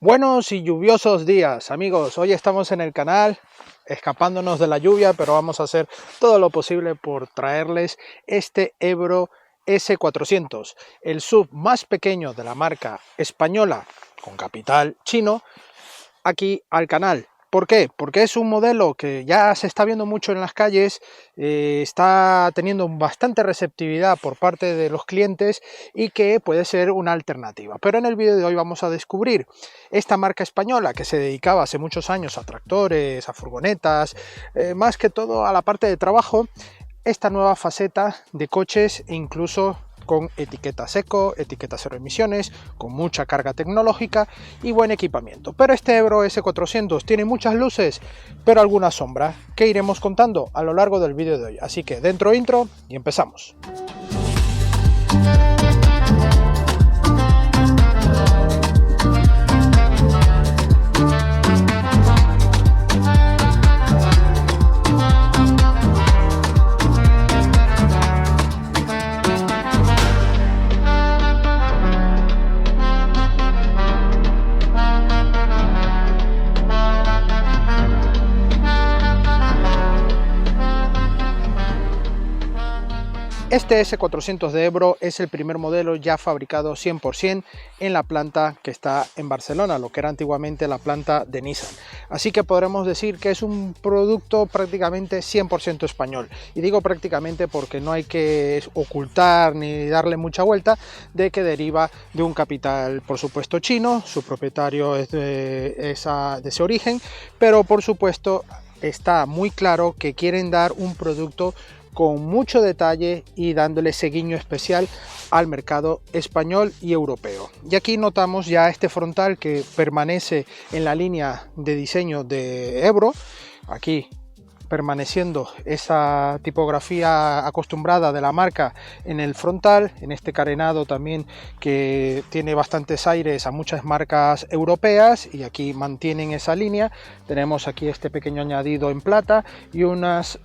Buenos y lluviosos días, amigos. Hoy estamos en el canal escapándonos de la lluvia, pero vamos a hacer todo lo posible por traerles este Ebro S400, el SUV más pequeño de la marca española con capital chino, aquí al canal. ¿Por qué? Porque es un modelo que ya se está viendo mucho en las calles, está teniendo bastante receptividad por parte de los clientes y que puede ser una alternativa. Pero en el vídeo de hoy vamos a descubrir esta marca española que se dedicaba hace muchos años a tractores, a furgonetas, más que todo a la parte de trabajo, esta nueva faceta de coches e incluso con etiqueta seco, etiqueta cero emisiones, con mucha carga tecnológica y buen equipamiento. Pero este Ebro S400 tiene muchas luces, pero alguna sombra, que iremos contando a lo largo del vídeo de hoy. Así que dentro intro y empezamos. Este S400 de Ebro es el primer modelo ya fabricado 100% en la planta que está en Barcelona, lo que era antiguamente la planta de Nissan. Así que podremos decir que es un producto prácticamente 100% español. Y digo prácticamente porque no hay que ocultar ni darle mucha vuelta de que deriva de un capital, por supuesto, chino. Su propietario es de ese origen, pero por supuesto está muy claro que quieren dar un producto con mucho detalle y dándole ese guiño especial al mercado español y europeo. Y aquí notamos ya este frontal que permanece en la línea de diseño de Ebro, aquí permaneciendo esa tipografía acostumbrada de la marca en el frontal, en este carenado también que tiene bastantes aires a muchas marcas europeas, y aquí mantienen esa línea. Tenemos aquí este pequeño añadido en plata y unas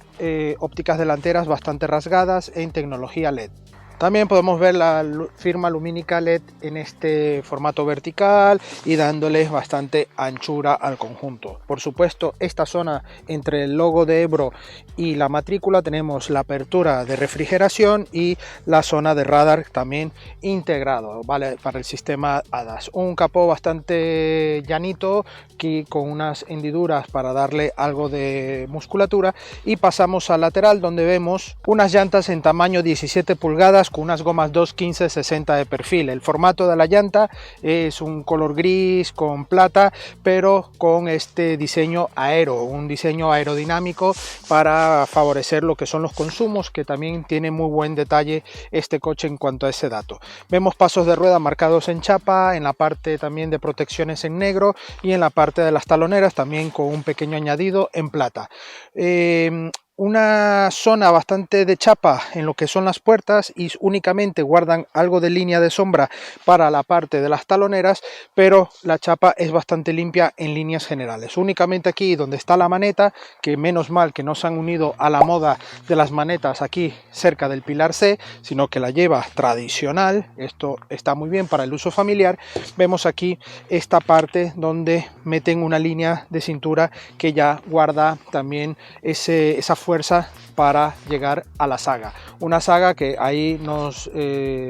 ópticas delanteras bastante rasgadas en tecnología LED. También podemos ver la firma lumínica LED en este formato vertical y dándoles bastante anchura al conjunto. Por supuesto, esta zona entre el logo de Ebro y la matrícula tenemos la apertura de refrigeración y la zona de radar también integrado, ¿vale? Para el sistema ADAS. Un capó bastante llanito aquí con unas hendiduras para darle algo de musculatura, y pasamos al lateral donde vemos unas llantas en tamaño 17 pulgadas con unas gomas 215/60 de perfil. El formato de la llanta es un color gris con plata, pero con este diseño aero, un diseño aerodinámico para favorecer lo que son los consumos, que también tiene muy buen detalle este coche en cuanto a ese dato. Vemos pasos de rueda marcados en chapa, en la parte también de protecciones en negro y en la parte de las taloneras también con un pequeño añadido en plata. Una zona bastante de chapa en lo que son las puertas y únicamente guardan algo de línea de sombra para la parte de las taloneras, pero la chapa es bastante limpia en líneas generales. Únicamente aquí donde está la maneta, que menos mal que no se han unido a la moda de las manetas aquí cerca del pilar C, sino que la lleva tradicional. Esto está muy bien para el uso familiar. Vemos aquí esta parte donde meten una línea de cintura que ya guarda también esa fuerza para llegar a la saga, una saga que ahí nos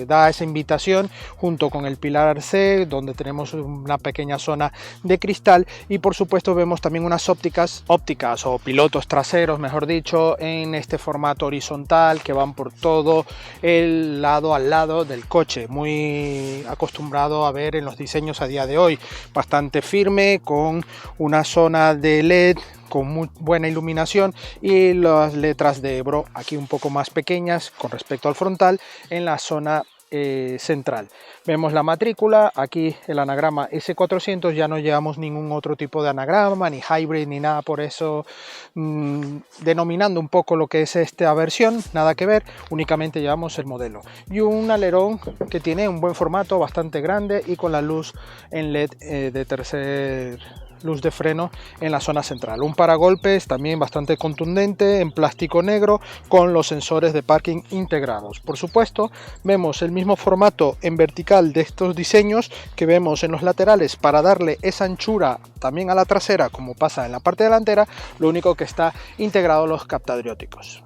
da esa invitación junto con el pilar C, donde tenemos una pequeña zona de cristal, y por supuesto vemos también unas ópticas o pilotos traseros, mejor dicho, en este formato horizontal que van por todo el lado al lado del coche, muy acostumbrado a ver en los diseños a día de hoy, bastante firme, con una zona de LED con muy buena iluminación, y las letras de Ebro aquí un poco más pequeñas con respecto al frontal en la zona central. Vemos la matrícula, aquí el anagrama S400, ya no llevamos ningún otro tipo de anagrama, ni hybrid, ni nada por eso, denominando un poco lo que es esta versión, nada que ver, únicamente llevamos el modelo. Y un alerón que tiene un buen formato, bastante grande y con la luz en LED de tercer luz de freno en la zona central. Un paragolpes también bastante contundente en plástico negro con los sensores de parking integrados. Por supuesto, vemos el mismo formato en vertical de estos diseños que vemos en los laterales para darle esa anchura también a la trasera, como pasa en la parte delantera. Lo único que está integrado los captadrióticos.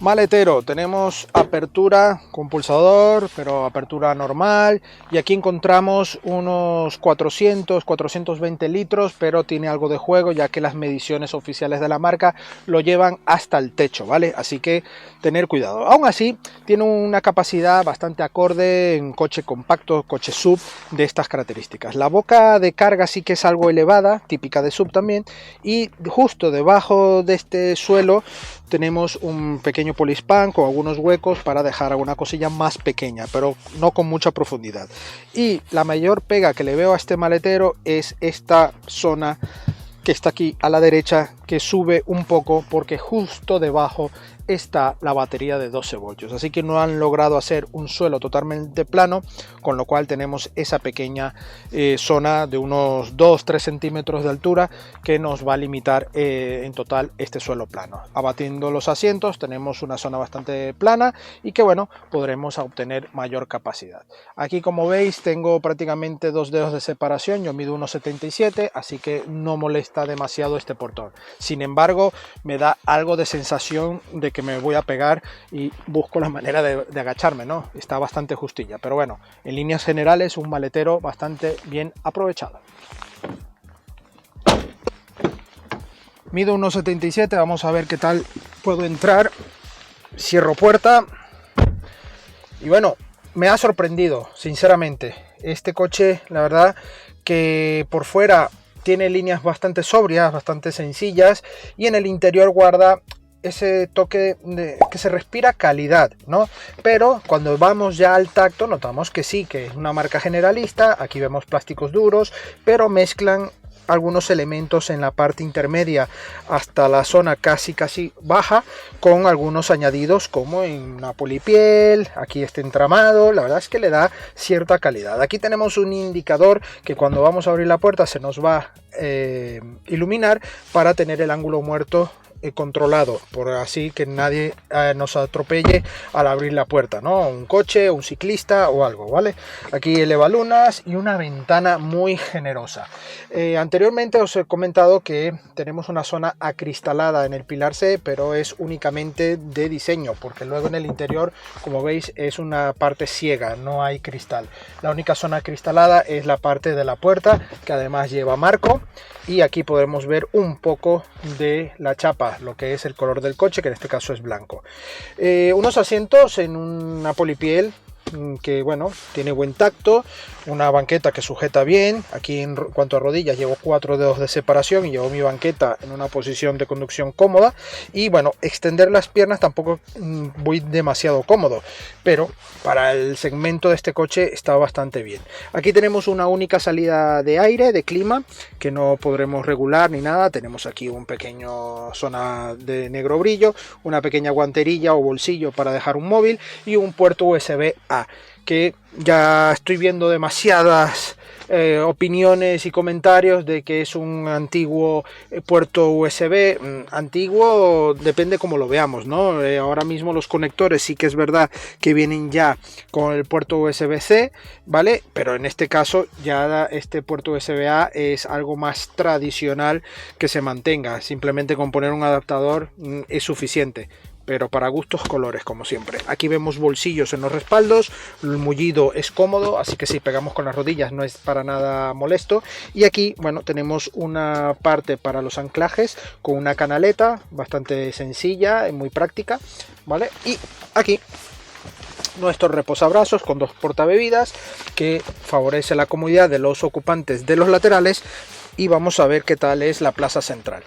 Maletero, tenemos apertura con pulsador, pero apertura normal, y aquí encontramos unos 420 litros, pero tiene algo de juego ya que las mediciones oficiales de la marca lo llevan hasta el techo, ¿vale? Así que tener cuidado. Aún así, tiene una capacidad bastante acorde en coche compacto, coche sub de estas características. La boca de carga sí que es algo elevada, típica de sub también, y justo debajo de este suelo tenemos un pequeño polispan con algunos huecos para dejar alguna cosilla más pequeña, pero no con mucha profundidad. Y la mayor pega que le veo a este maletero es esta zona que está aquí a la derecha, que sube un poco porque justo debajo está la batería de 12 voltios, así que no han logrado hacer un suelo totalmente plano, con lo cual tenemos esa pequeña zona de unos 2-3 centímetros de altura que nos va a limitar en total este suelo plano. Abatiendo los asientos tenemos una zona bastante plana y que bueno, podremos obtener mayor capacidad. Aquí, como veis, tengo prácticamente 2 dedos de separación, yo mido 1,77, así que no molesta demasiado este portón. Sin embargo, me da algo de sensación de que me voy a pegar y busco la manera de agacharme, ¿no? Está bastante justilla, pero bueno, en líneas generales un maletero bastante bien aprovechado. Mido 1,77, vamos a ver qué tal puedo entrar. Cierro puerta y bueno, me ha sorprendido sinceramente este coche. La verdad que por fuera tiene líneas bastante sobrias, bastante sencillas, y en el interior guarda ese toque de que se respira calidad, ¿no? Pero cuando vamos ya al tacto notamos que sí, que es una marca generalista. Aquí vemos plásticos duros, pero mezclan algunos elementos en la parte intermedia hasta la zona casi baja con algunos añadidos como en una polipiel, aquí este entramado. La verdad es que le da cierta calidad. Aquí tenemos un indicador que cuando vamos a abrir la puerta se nos va a iluminar para tener el ángulo muerto controlado, por así que nadie nos atropelle al abrir la puerta, ¿no? Un coche, un ciclista o algo, ¿vale? Aquí elevalunas y una ventana muy generosa. Anteriormente os he comentado que tenemos una zona acristalada en el pilar C, pero es únicamente de diseño, porque luego en el interior, como veis, es una parte ciega, no hay cristal. La única zona acristalada es la parte de la puerta, que además lleva marco, y aquí podemos ver un poco de la chapa, lo que es el color del coche, que en este caso es blanco. Unos asientos en una polipiel que bueno, tiene buen tacto, una banqueta que sujeta bien. Aquí en cuanto a rodillas llevo 4 dedos de separación y llevo mi banqueta en una posición de conducción cómoda, y bueno, extender las piernas tampoco voy demasiado cómodo, pero para el segmento de este coche está bastante bien. Aquí tenemos una única salida de aire, de clima, que no podremos regular ni nada. Tenemos aquí un pequeño zona de negro brillo, una pequeña guanterilla o bolsillo para dejar un móvil y un puerto USB-A, que ya estoy viendo demasiadas opiniones y comentarios de que es un antiguo puerto USB. Antiguo depende cómo lo veamos, ¿no? Ahora mismo los conectores sí que es verdad que vienen ya con el puerto USB-C, ¿vale? Pero en este caso ya este puerto USB-A es algo más tradicional que se mantenga. Simplemente con poner un adaptador es suficiente. Pero para gustos colores, como siempre. Aquí vemos bolsillos en los respaldos, el mullido es cómodo, así que si pegamos con las rodillas no es para nada molesto. Y aquí, bueno, tenemos una parte para los anclajes con una canaleta bastante sencilla y muy práctica, ¿vale? Y aquí nuestros reposabrazos con 2 portabebidas que favorece la comodidad de los ocupantes de los laterales. Y vamos a ver qué tal es la plaza central.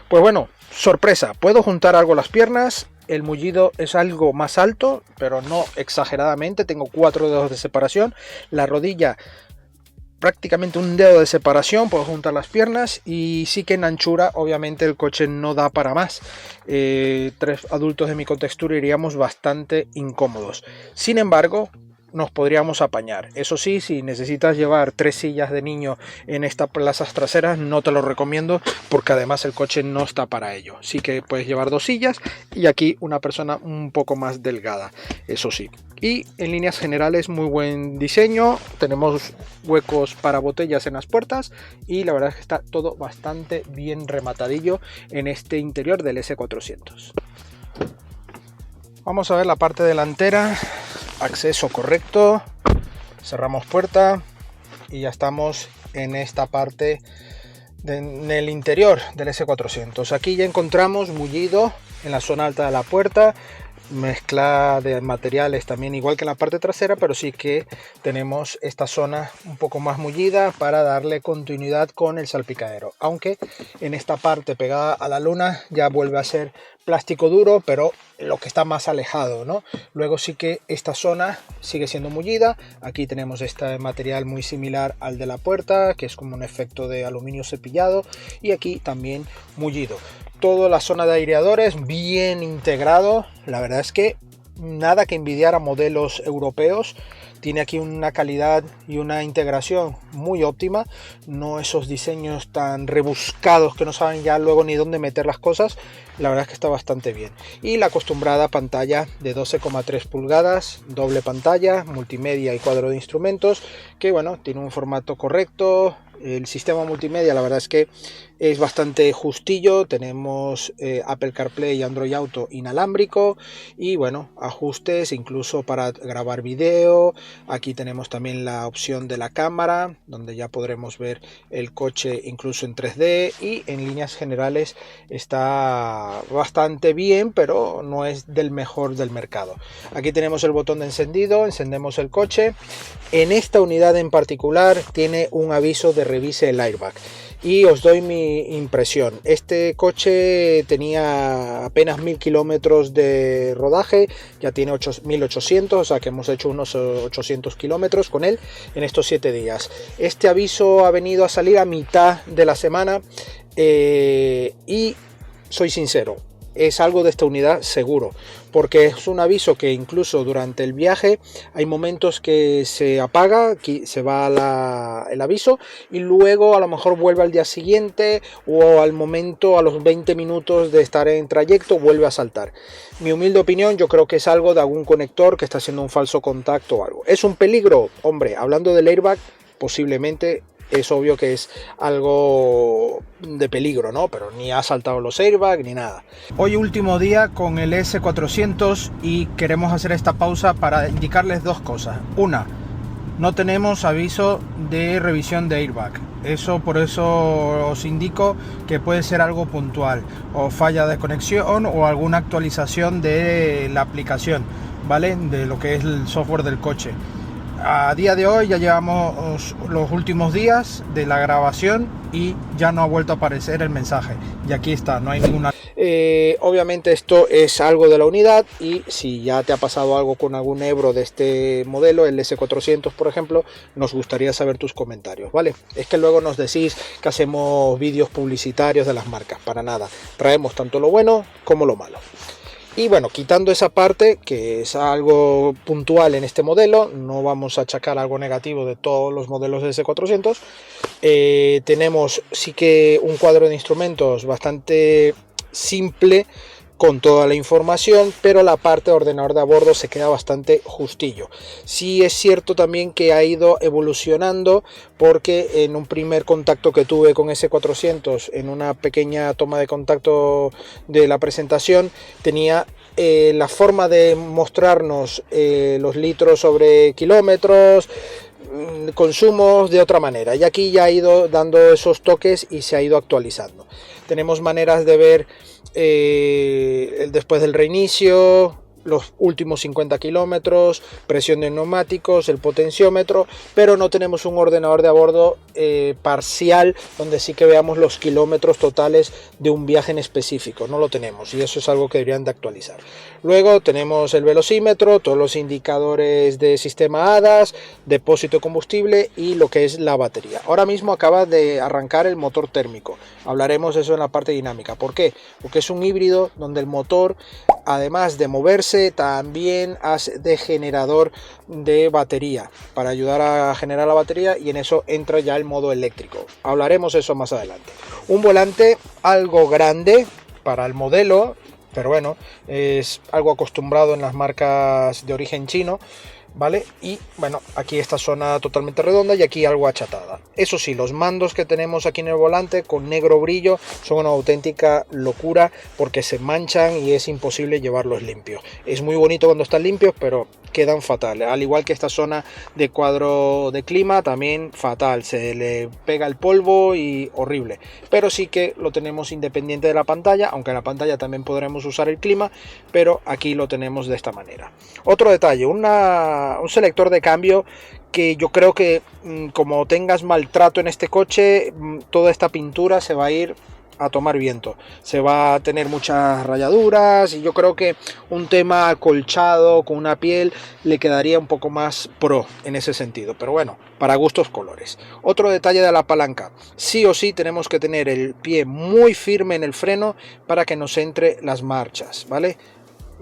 Pues bueno, sorpresa, puedo juntar algo las piernas. El mullido es algo más alto, pero no exageradamente. Tengo 4 dedos de separación. La rodilla prácticamente un dedo de separación. Puedo juntar las piernas. Y sí que en anchura obviamente el coche no da para más. 3 adultos de mi contextura iríamos bastante incómodos. Sin embargo, nos podríamos apañar. Eso sí, si necesitas llevar 3 sillas de niño en estas plazas traseras, no te lo recomiendo porque además el coche no está para ello. Sí que puedes llevar 2 sillas y aquí una persona un poco más delgada, eso sí. Y en líneas generales muy buen diseño, tenemos huecos para botellas en las puertas y la verdad es que está todo bastante bien rematadillo en este interior del S400. Vamos a ver la parte delantera. Acceso correcto, cerramos puerta y ya estamos en esta parte en el interior del S400. Aquí ya encontramos mullido en la zona alta de la puerta, mezcla de materiales también igual que en la parte trasera, pero sí que tenemos esta zona un poco más mullida para darle continuidad con el salpicadero, aunque en esta parte pegada a la luna ya vuelve a ser plástico duro, pero lo que está más alejado, ¿no? Luego sí que esta zona sigue siendo mullida. Aquí tenemos este material muy similar al de la puerta, que es como un efecto de aluminio cepillado, y aquí también mullido. Toda la zona de aireadores bien integrado. La verdad es que nada que envidiar a modelos europeos. Tiene aquí una calidad y una integración muy óptima, no esos diseños tan rebuscados que no saben ya luego ni dónde meter las cosas. La verdad es que está bastante bien. Y la acostumbrada pantalla de 12,3 pulgadas, doble pantalla, multimedia y cuadro de instrumentos, que bueno, tiene un formato correcto. El sistema multimedia la verdad es que es bastante justillo. Tenemos Apple CarPlay y Android Auto inalámbrico y bueno, ajustes incluso para grabar video. Aquí tenemos también la opción de la cámara, donde ya podremos ver el coche incluso en 3D, y en líneas generales está bastante bien, pero no es del mejor del mercado. Aquí tenemos el botón de encendido, encendemos el coche. En esta unidad en particular tiene un aviso de revise el airbag. Y os doy mi impresión. Este coche tenía apenas 1000 kilómetros de rodaje, ya tiene 1800, o sea que hemos hecho unos 800 kilómetros con él en estos 7 días. Este aviso ha venido a salir a mitad de la semana y soy sincero, es algo de esta unidad seguro, porque es un aviso que incluso durante el viaje hay momentos que se apaga, se va el aviso y luego a lo mejor vuelve al día siguiente o al momento, a los 20 minutos de estar en trayecto, vuelve a saltar. Mi humilde opinión, yo creo que es algo de algún conector que está haciendo un falso contacto o algo. ¿Es un peligro? Hombre, hablando del airbag, posiblemente. Es obvio que es algo de peligro, ¿no? Pero ni ha saltado los airbags ni nada. Hoy último día con el S400 y queremos hacer esta pausa para indicarles dos cosas. Una, no tenemos aviso de revisión de airbag. Por eso os indico que puede ser algo puntual, o falla de conexión o alguna actualización de la aplicación, ¿vale? De lo que es el software del coche. A día de hoy ya llevamos los últimos días de la grabación y ya no ha vuelto a aparecer el mensaje. Y aquí está, no hay ninguna... obviamente esto es algo de la unidad, y si ya te ha pasado algo con algún Ebro de este modelo, el S400 por ejemplo, nos gustaría saber tus comentarios, ¿vale? Es que luego nos decís que hacemos vídeos publicitarios de las marcas. Para nada, traemos tanto lo bueno como lo malo. Y bueno, quitando esa parte que es algo puntual en este modelo, no vamos a achacar algo negativo de todos los modelos de S400. Tenemos sí que un cuadro de instrumentos bastante simple con toda la información, pero la parte de ordenador de a bordo se queda bastante justillo. Sí es cierto también que ha ido evolucionando, porque en un primer contacto que tuve con S400, en una pequeña toma de contacto de la presentación, tenía la forma de mostrarnos los litros sobre kilómetros, consumos de otra manera, y aquí ya ha ido dando esos toques y se ha ido actualizando. Tenemos maneras de ver después del reinicio, los últimos 50 kilómetros, presión de neumáticos, el potenciómetro, pero no tenemos un ordenador de a bordo parcial donde sí que veamos los kilómetros totales de un viaje en específico. No lo tenemos, y eso es algo que deberían de actualizar. Luego tenemos el velocímetro, todos los indicadores de sistema ADAS, depósito de combustible y lo que es la batería. Ahora mismo acaba de arrancar el motor térmico, hablaremos de eso en la parte dinámica. ¿Por qué? Porque es un híbrido donde el motor, además de moverse, hace también de generador de batería, para ayudar a generar la batería, y en eso entra ya el modo eléctrico. Hablaremos eso más adelante. Un volante algo grande para el modelo, pero bueno, es algo acostumbrado en las marcas de origen chino, ¿vale? Y bueno, aquí esta zona totalmente redonda y aquí algo achatada. Eso sí, los mandos que tenemos aquí en el volante con negro brillo son una auténtica locura porque se manchan y es imposible llevarlos limpios. Es muy bonito cuando están limpios, pero quedan fatal. Al igual que esta zona de cuadro de clima, también fatal, se le pega el polvo y horrible. Pero sí que lo tenemos independiente de la pantalla, aunque en la pantalla también podremos usar el clima, pero aquí lo tenemos de esta manera. Otro detalle, un selector de cambio que yo creo que como tengas maltrato en este coche, toda esta pintura se va a ir a tomar viento, se va a tener muchas rayaduras y yo creo que un tema acolchado con una piel le quedaría un poco más pro en ese sentido, pero bueno, para gustos colores. Otro detalle de la palanca, sí o sí tenemos que tener el pie muy firme en el freno para que nos entre las marchas, ¿vale?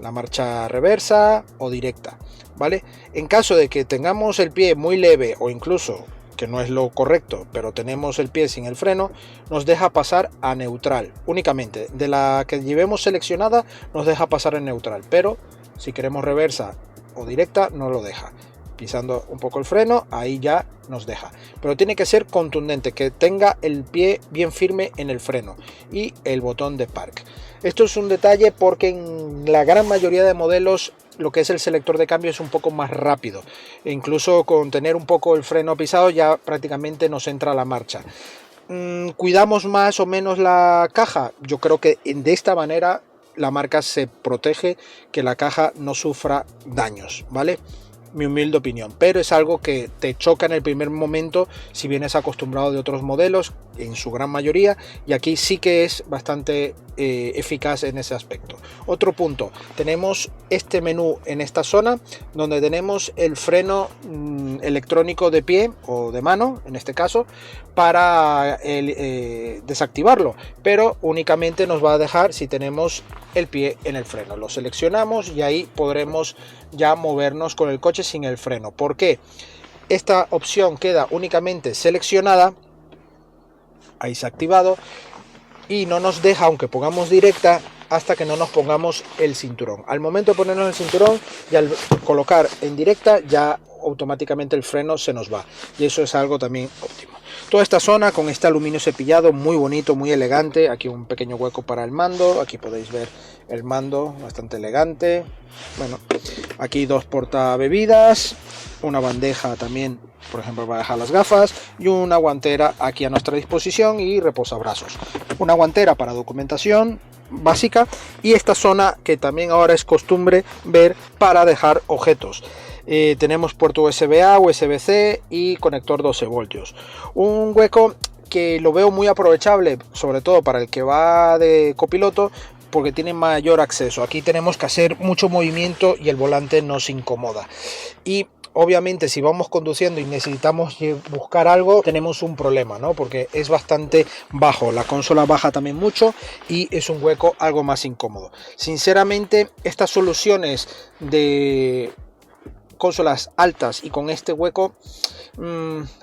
La marcha reversa o directa, ¿vale? En caso de que tengamos el pie muy leve o incluso, que no es lo correcto, pero tenemos el pie sin el freno, nos deja pasar a neutral únicamente. De la que llevemos seleccionada nos deja pasar en neutral, pero si queremos reversa o directa no lo deja. Pisando un poco el freno, ahí ya nos deja, pero tiene que ser contundente, que tenga el pie bien firme en el freno y el botón de park. Esto es un detalle porque en la gran mayoría de modelos lo que es el selector de cambio es un poco más rápido, e incluso con tener un poco el freno pisado ya prácticamente nos entra la marcha. ¿Cuidamos más o menos la caja? Yo creo que de esta manera la marca se protege, que la caja no sufra daños, ¿vale? Mi humilde opinión, pero es algo que te choca en el primer momento si vienes acostumbrado de otros modelos, en su gran mayoría, y aquí sí que es bastante eficaz en ese aspecto. Otro punto, tenemos este menú en esta zona donde tenemos el freno electrónico de pie o de mano, en este caso, para desactivarlo, pero únicamente nos va a dejar si tenemos el pie en el freno. Lo seleccionamos y ahí podremos ya movernos con el coche sin el freno. ¿Por qué? Esta opción queda únicamente seleccionada, ahí se ha activado, y no nos deja, aunque pongamos directa, hasta que no nos pongamos el cinturón. Al momento de ponernos el cinturón y al colocar en directa, ya automáticamente el freno se nos va, y eso es algo también óptimo. Toda esta zona con este aluminio cepillado muy bonito, muy elegante. Aquí un pequeño hueco para el mando, aquí podéis ver el mando bastante elegante. Bueno, aquí dos portabebidas, una bandeja también, por ejemplo, para dejar las gafas, y una guantera aquí a nuestra disposición y reposabrazos. Una guantera para documentación básica, y esta zona que también ahora es costumbre ver para dejar objetos. Tenemos puerto USB-A, USB-C y conector 12 voltios. Un hueco que lo veo muy aprovechable, sobre todo para el que va de copiloto, porque tiene mayor acceso. Aquí tenemos que hacer mucho movimiento y el volante nos incomoda. Y obviamente si vamos conduciendo y necesitamos buscar algo, tenemos un problema, ¿no? Porque es bastante bajo, la consola baja también mucho y es un hueco algo más incómodo. Sinceramente, estas soluciones de consolas altas y con este hueco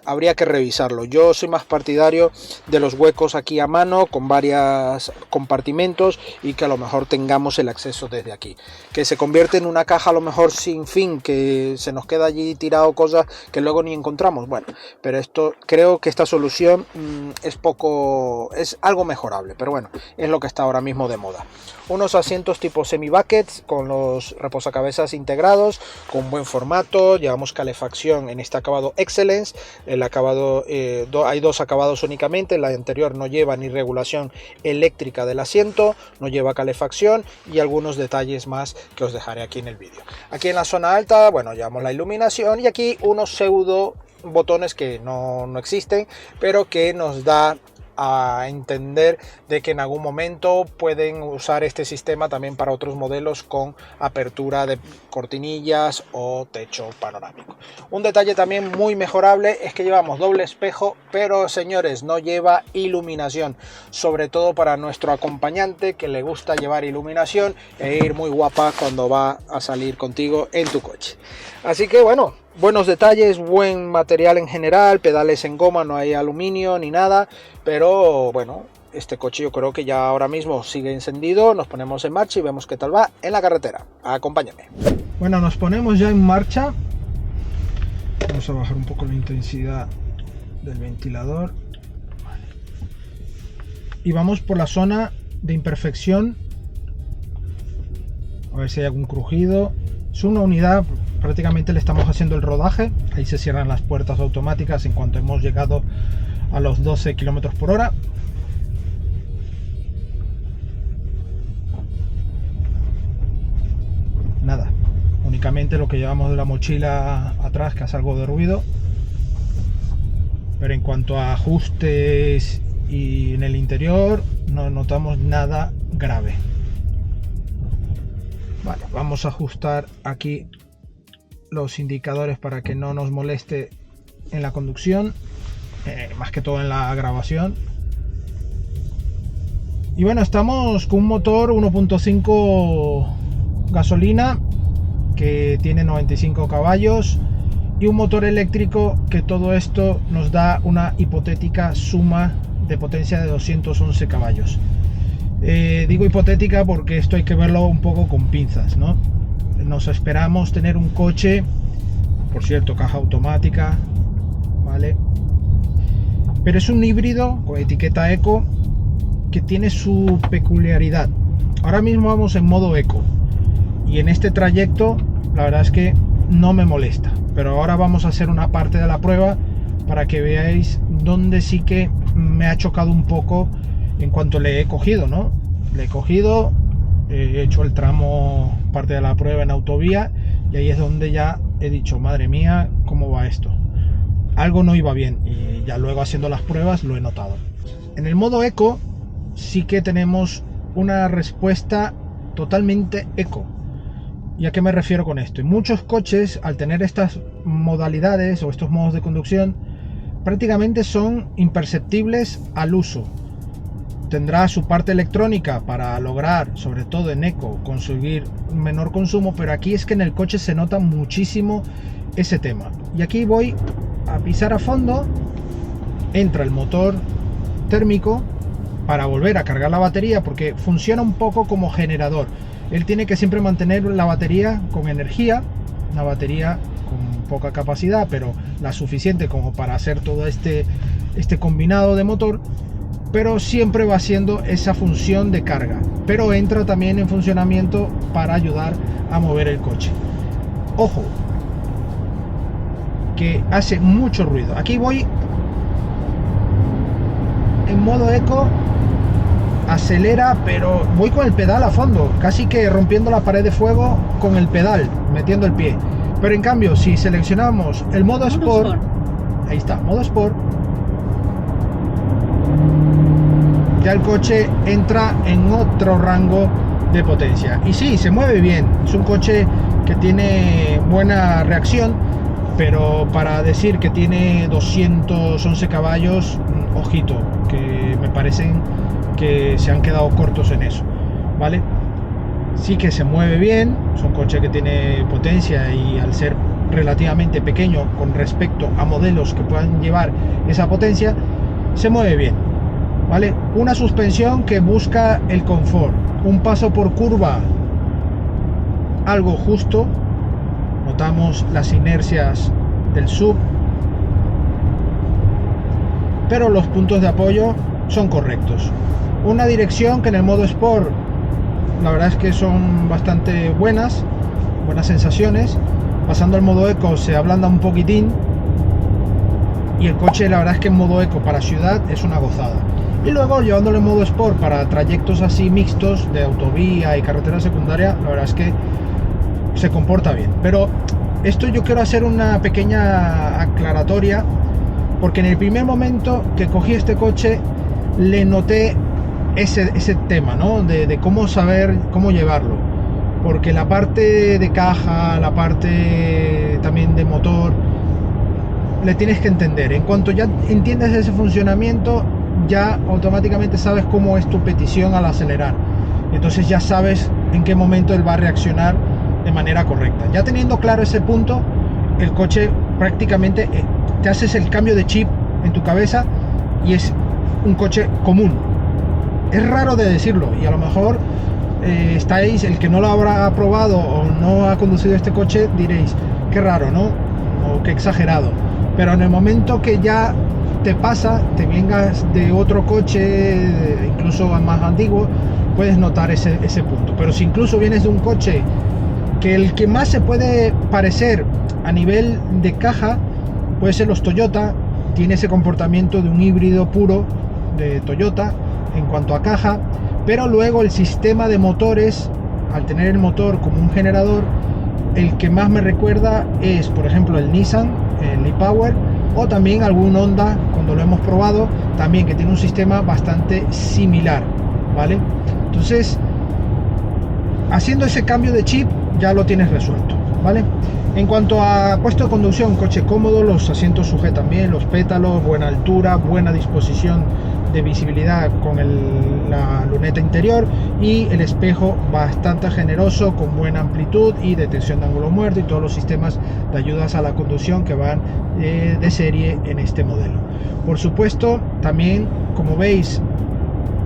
habría que revisarlo. Yo soy más partidario de los huecos aquí a mano con varios compartimentos y que a lo mejor tengamos el acceso desde aquí, que se convierte en una caja a lo mejor sin fin, que se nos queda allí tirado cosas que luego ni encontramos. Bueno, pero esto, creo que esta solución es algo mejorable, pero bueno, es lo que está ahora mismo de moda. Unos asientos tipo semi-buckets con los reposacabezas integrados, con buen formato. Llevamos calefacción en este acabado Excellence. El acabado, hay dos acabados únicamente. El anterior no lleva ni regulación eléctrica del asiento, no lleva calefacción y algunos detalles más que os dejaré aquí en el vídeo. Aquí en la zona alta, bueno, llevamos la iluminación y aquí unos pseudo botones que no existen, pero que nos da a entender de que en algún momento pueden usar este sistema también para otros modelos con apertura de cortinillas o techo panorámico. Un detalle también muy mejorable es que llevamos doble espejo, pero señores, no lleva iluminación, sobre todo para nuestro acompañante que le gusta llevar iluminación e ir muy guapa cuando va a salir contigo en tu coche. Así que bueno, buenos detalles, buen material en general, pedales en goma, no hay aluminio ni nada, pero bueno, este coche yo creo que ya ahora mismo sigue encendido. Nos ponemos en marcha y vemos qué tal va en la carretera. Acompáñame. Bueno, nos ponemos ya en marcha. Vamos a bajar un poco la intensidad del ventilador. Vale. Y vamos por la zona de imperfección. A ver si hay algún crujido. Es una unidad, prácticamente le estamos haciendo el rodaje. Ahí se cierran las puertas automáticas en cuanto hemos llegado a los 12 km por hora. Nada, únicamente lo que llevamos de la mochila atrás, que hace algo de ruido, pero en cuanto a ajustes y en el interior no notamos nada grave. Vale, vamos a ajustar aquí los indicadores para que no nos moleste en la conducción, más que todo en la grabación. Y bueno, estamos con un motor 1.5 gasolina que tiene 95 caballos y un motor eléctrico que todo esto nos da una hipotética suma de potencia de 211 caballos. Digo hipotética porque esto hay que verlo un poco con pinzas, ¿no? Nos esperamos tener un coche, por cierto, caja automática, ¿vale? Pero es un híbrido con etiqueta eco que tiene su peculiaridad. Ahora mismo vamos en modo eco y en este trayecto la verdad es que no me molesta, pero ahora vamos a hacer una parte de la prueba para que veáis dónde sí que me ha chocado un poco en cuanto le he cogido, ¿no? Le he cogido, he hecho el tramo, parte de la prueba en autovía, y ahí es donde ya he dicho, madre mía, ¿cómo va esto? Algo no iba bien, y ya luego haciendo las pruebas lo he notado. En el modo eco sí que tenemos una respuesta totalmente eco. ¿Y a qué me refiero con esto? En muchos coches, al tener estas modalidades o estos modos de conducción, prácticamente son imperceptibles al uso. Tendrá su parte electrónica para lograr, sobre todo en eco, conseguir un menor consumo, pero aquí es que en el coche se nota muchísimo ese tema. Y aquí voy a pisar a fondo, entra el motor térmico para volver a cargar la batería, porque funciona un poco como generador. Él tiene que siempre mantener la batería con energía, una batería con poca capacidad, pero la suficiente como para hacer todo este combinado de motor, pero siempre va haciendo esa función de carga, pero entra también en funcionamiento para ayudar a mover el coche. Ojo, que hace mucho ruido. Aquí voy en modo eco, acelera, pero voy con el pedal a fondo, casi que rompiendo la pared de fuego con el pedal, metiendo el pie. Pero en cambio, si seleccionamos el modo Sport, ahí está, modo Sport, ya el coche entra en otro rango de potencia. Y sí, se mueve bien, es un coche que tiene buena reacción, pero para decir que tiene 211 caballos, ojito, que me parecen que se han quedado cortos en eso, ¿vale? Sí que se mueve bien, es un coche que tiene potencia y al ser relativamente pequeño con respecto a modelos que puedan llevar esa potencia, se mueve bien, ¿vale? Una suspensión que busca el confort, un paso por curva algo justo, notamos las inercias del sub, pero los puntos de apoyo son correctos. Una dirección que en el modo Sport la verdad es que son bastante buenas sensaciones. Pasando al modo eco se ablanda un poquitín y el coche la verdad es que en modo eco para ciudad es una gozada. Y luego llevándolo en modo Sport para trayectos así mixtos de autovía y carretera secundaria, la verdad es que se comporta bien. Pero esto yo quiero hacer una pequeña aclaratoria, porque en el primer momento que cogí este coche le noté ese tema, ¿no? De cómo saber cómo llevarlo, porque la parte de caja, la parte también de motor, le tienes que entender. En cuanto ya entiendes ese funcionamiento, ya automáticamente sabes cómo es tu petición al acelerar, entonces ya sabes en qué momento él va a reaccionar de manera correcta. Ya teniendo claro ese punto, el coche prácticamente te haces el cambio de chip en tu cabeza y es un coche común. Es raro de decirlo, y a lo mejor estáis, el que no lo habrá probado o no ha conducido este coche, diréis, qué raro, ¿no? O qué exagerado. Pero en el momento que ya te pasa, te vengas de otro coche, incluso más antiguo, puedes notar ese punto. Pero si incluso vienes de un coche que el que más se puede parecer a nivel de caja puede ser los Toyota, tiene ese comportamiento de un híbrido puro de Toyota en cuanto a caja, pero luego el sistema de motores, al tener el motor como un generador, el que más me recuerda es, por ejemplo, el Nissan, el e-Power, o también algún Honda, cuando lo hemos probado, también que tiene un sistema bastante similar, ¿vale? Entonces, haciendo ese cambio de chip, ya lo tienes resuelto, ¿vale? En cuanto a puesto de conducción, coche cómodo, los asientos sujetan bien, los pétalos, buena altura, buena disposición de visibilidad con la luneta interior, y el espejo bastante generoso, con buena amplitud y detección de ángulo muerto, y todos los sistemas de ayudas a la conducción que van de serie en este modelo. Por supuesto, también, como veis,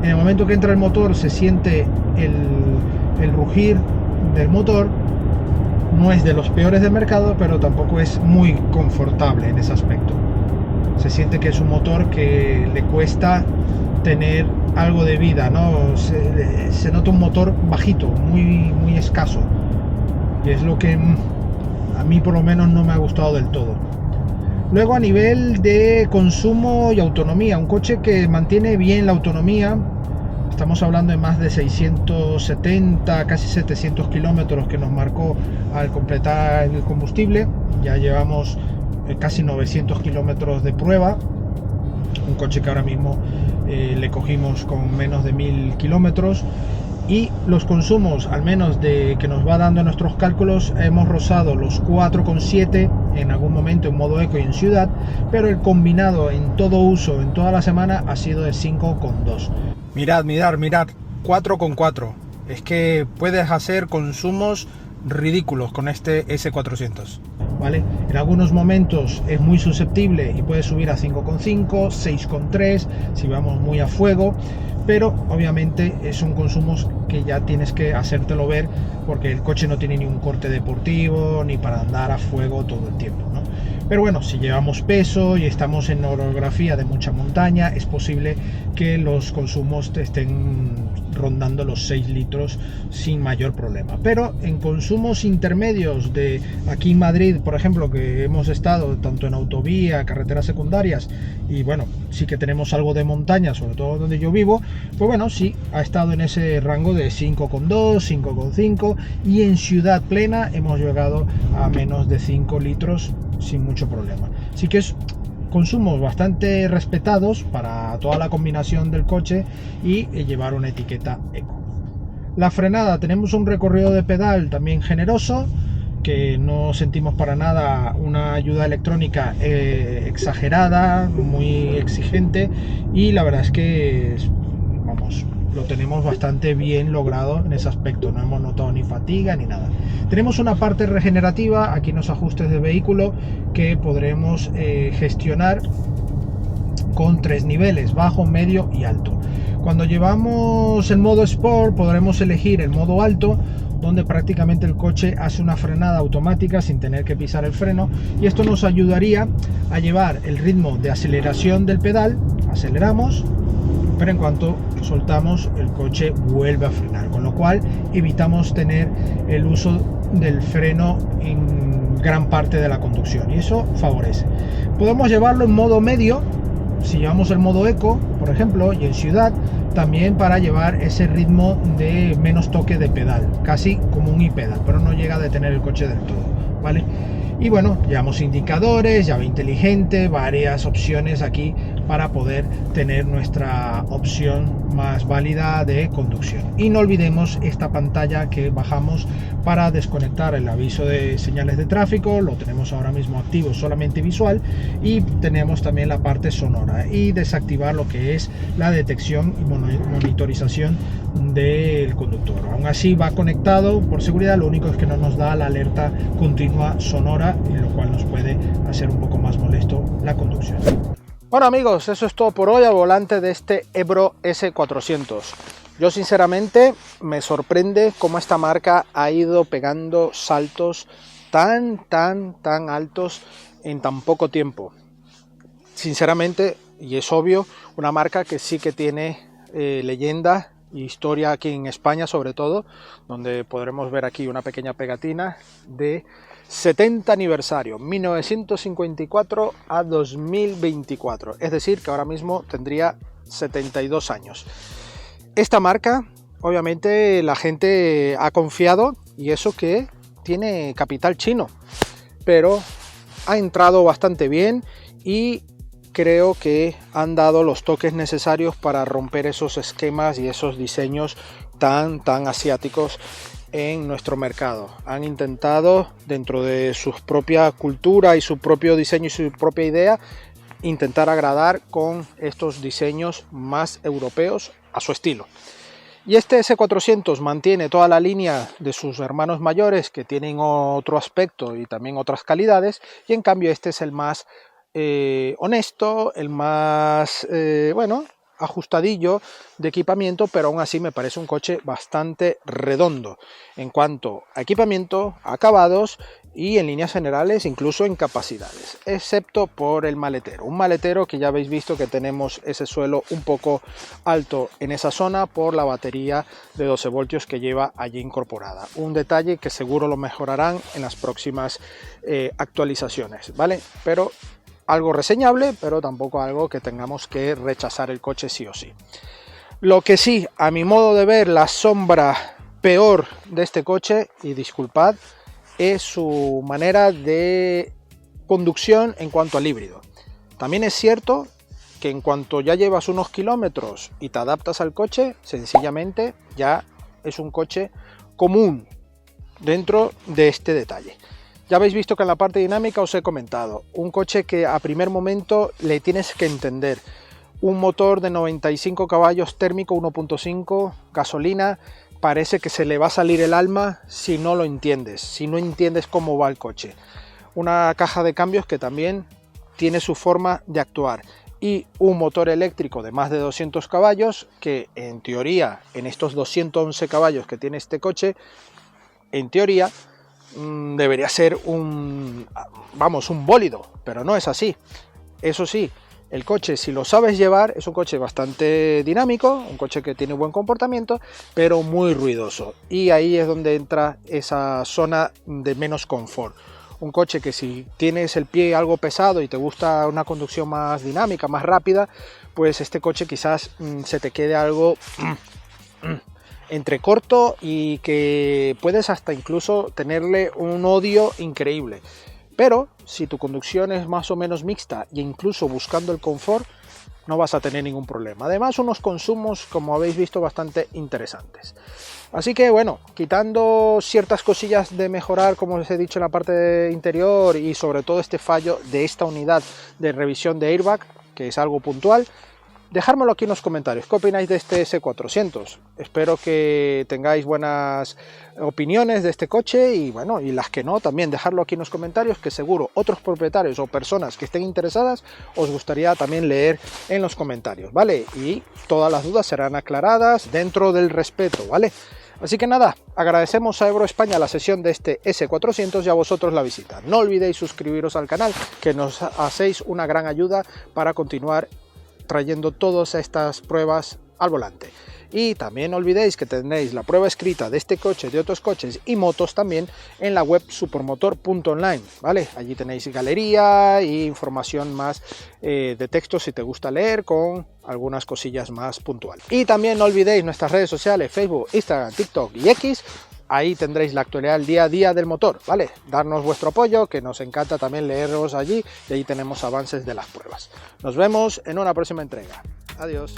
en el momento que entra el motor se siente el rugir del motor. No es de los peores del mercado, pero tampoco es muy confortable en ese aspecto. Se siente que es un motor que le cuesta tener algo de vida, ¿no? Se nota un motor bajito, muy escaso, y es lo que a mí por lo menos no me ha gustado del todo. Luego, a nivel de consumo y autonomía, un coche que mantiene bien la autonomía. Estamos hablando de más de 670, casi 700 kilómetros que nos marcó al completar el combustible. Ya llevamos casi 900 kilómetros de prueba. Un coche que ahora mismo le cogimos con menos de 1000 kilómetros. Y los consumos, al menos de que nos va dando nuestros cálculos, hemos rozado los 4,7 en algún momento en modo eco y en ciudad, pero el combinado en todo uso, en toda la semana, ha sido de 5,2. Mirad, 4,4. Es que puedes hacer consumos ridículos con este S400, ¿vale? En algunos momentos es muy susceptible y puede subir a 5,5, 6,3 si vamos muy a fuego, pero obviamente son consumos que ya tienes que hacértelo ver, porque el coche no tiene ni un corte deportivo ni para andar a fuego todo el tiempo, ¿no? Pero bueno, si llevamos peso y estamos en orografía de mucha montaña, es posible que los consumos te estén rondando los 6 litros sin mayor problema. Pero en consumos intermedios de aquí en Madrid, por ejemplo, que hemos estado tanto en autovía, carreteras secundarias, y bueno, sí que tenemos algo de montaña, sobre todo donde yo vivo, pues bueno, sí, ha estado en ese rango de 5,2, 5,5, y en ciudad plena hemos llegado a menos de 5 litros sin mucho problema. Así que es consumos bastante respetados para toda la combinación del coche y llevar una etiqueta eco. La frenada, tenemos un recorrido de pedal también generoso, que no sentimos para nada una ayuda electrónica exagerada, muy exigente, y la verdad es que vamos, lo tenemos bastante bien logrado en ese aspecto. No hemos notado ni fatiga ni nada. Tenemos una parte regenerativa aquí en los ajustes de vehículo que podremos gestionar con 3 niveles: bajo, medio y alto. Cuando llevamos el modo Sport podremos elegir el modo alto, donde prácticamente el coche hace una frenada automática sin tener que pisar el freno, y esto nos ayudaría a llevar el ritmo de aceleración del pedal. Aceleramos, pero en cuanto soltamos, el coche vuelve a frenar, con lo cual evitamos tener el uso del freno en gran parte de la conducción, y eso favorece. Podemos llevarlo en modo medio, si llevamos el modo eco, por ejemplo, y en ciudad, también para llevar ese ritmo de menos toque de pedal, casi como un e-pedal, pero no llega a detener el coche del todo, ¿vale? Y bueno, llevamos indicadores, llave inteligente, varias opciones aquí para poder tener nuestra opción más válida de conducción. Y no olvidemos esta pantalla que bajamos para desconectar el aviso de señales de tráfico. Lo tenemos ahora mismo activo solamente visual, y tenemos también la parte sonora, y desactivar lo que es la detección y monitorización del conductor. Aún así va conectado por seguridad, lo único es que no nos da la alerta continua sonora, lo cual nos puede hacer un poco más molesto la conducción. Bueno amigos, eso es todo por hoy al volante de este Ebro S400. Yo sinceramente me sorprende cómo esta marca ha ido pegando saltos tan altos en tan poco tiempo. Sinceramente, y es obvio, una marca que sí que tiene leyenda y historia aquí en España, sobre todo, donde podremos ver aquí una pequeña pegatina de 70 aniversario, 1954 a 2024, es decir, que ahora mismo tendría 72 años. Esta marca, obviamente, la gente ha confiado, y eso que tiene capital chino, pero ha entrado bastante bien y creo que han dado los toques necesarios para romper esos esquemas y esos diseños tan asiáticos en nuestro mercado. Han intentado, dentro de su propia cultura y su propio diseño y su propia idea, intentar agradar con estos diseños más europeos a su estilo. Y este S400 mantiene toda la línea de sus hermanos mayores, que tienen otro aspecto y también otras calidades, y en cambio este es el más honesto, el más bueno, ajustadillo de equipamiento, pero aún así me parece un coche bastante redondo en cuanto a equipamiento, acabados y en líneas generales, incluso en capacidades, excepto por el maletero. Un maletero que ya habéis visto que tenemos ese suelo un poco alto en esa zona por la batería de 12 voltios que lleva allí incorporada. Un detalle que seguro lo mejorarán en las próximas actualizaciones, ¿vale? Pero algo reseñable, pero tampoco algo que tengamos que rechazar el coche sí o sí. Lo que sí, a mi modo de ver, la sombra peor de este coche, y disculpad, es su manera de conducción en cuanto al híbrido. También es cierto que en cuanto ya llevas unos kilómetros y te adaptas al coche, sencillamente ya es un coche común dentro de este detalle. Ya habéis visto que en la parte dinámica os he comentado, un coche que a primer momento le tienes que entender. Un motor de 95 caballos térmico 1.5, gasolina, parece que se le va a salir el alma si no lo entiendes, si no entiendes cómo va el coche. Una caja de cambios que también tiene su forma de actuar. Y un motor eléctrico de más de 200 caballos que en teoría, en estos 211 caballos que tiene este coche, en teoría debería ser un bólido, pero no es así. Eso sí, el coche, si lo sabes llevar, es un coche bastante dinámico, un coche que tiene buen comportamiento, pero muy ruidoso, y ahí es donde entra esa zona de menos confort. Un coche que si tienes el pie algo pesado y te gusta una conducción más dinámica, más rápida, pues este coche quizás se te quede algo entre corto, y que puedes hasta incluso tenerle un odio increíble. Pero si tu conducción es más o menos mixta e incluso buscando el confort, no vas a tener ningún problema. Además, unos consumos, como habéis visto, bastante interesantes. Así que bueno, quitando ciertas cosillas de mejorar, como os he dicho, en la parte interior, y sobre todo este fallo de esta unidad de revisión de airbag, que es algo puntual, dejármelo aquí en los comentarios. ¿Qué opináis de este S400? Espero que tengáis buenas opiniones de este coche, y bueno, y las que no, también dejarlo aquí en los comentarios, que seguro otros propietarios o personas que estén interesadas os gustaría también leer en los comentarios, ¿vale? Y todas las dudas serán aclaradas dentro del respeto, ¿vale? Así que nada, agradecemos a Ebro España la sesión de este S400 y a vosotros la visita. No olvidéis suscribiros al canal, que nos hacéis una gran ayuda para continuar trayendo todas estas pruebas al volante. Y también no olvidéis que tenéis la prueba escrita de este coche, de otros coches y motos también en la web supermotor.online, ¿vale? Allí tenéis galería e información más de texto si te gusta leer, con algunas cosillas más puntuales. Y también no olvidéis nuestras redes sociales, Facebook, Instagram, TikTok y X, ahí tendréis la actualidad del día a día del motor, ¿vale? Darnos vuestro apoyo, que nos encanta también leeros allí, y ahí tenemos avances de las pruebas. Nos vemos en una próxima entrega. Adiós.